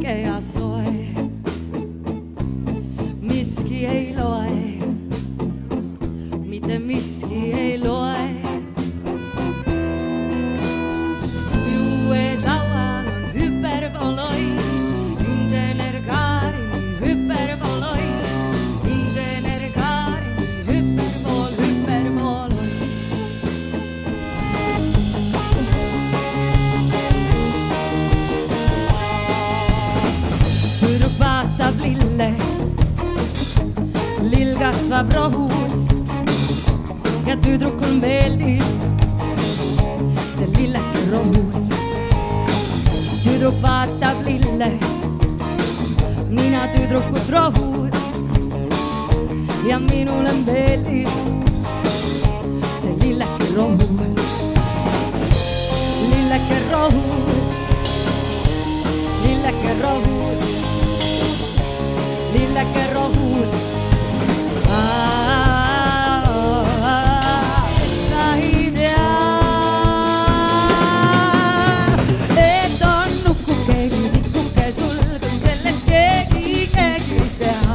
valge ja soe. Miski ei loe, mitte miski ei loe. Minu ees laual on hüperboloi, insener Kaarini hüperboloi, insener Kaarini hüperboloi. Tüdruk vaatab lille, lill kasvab rohus ja tüdrukul meeldib see lilleke rohus. Tüdruk vaatab lille, mina tüdrukut rohus ja minule meeldib see lilleke rohus. Lilleke rohus, lilleke rohus, lilleke rohus. Sa ei tea, et on nukukeegi, nikuke sul, kui sellest keegi ei tea.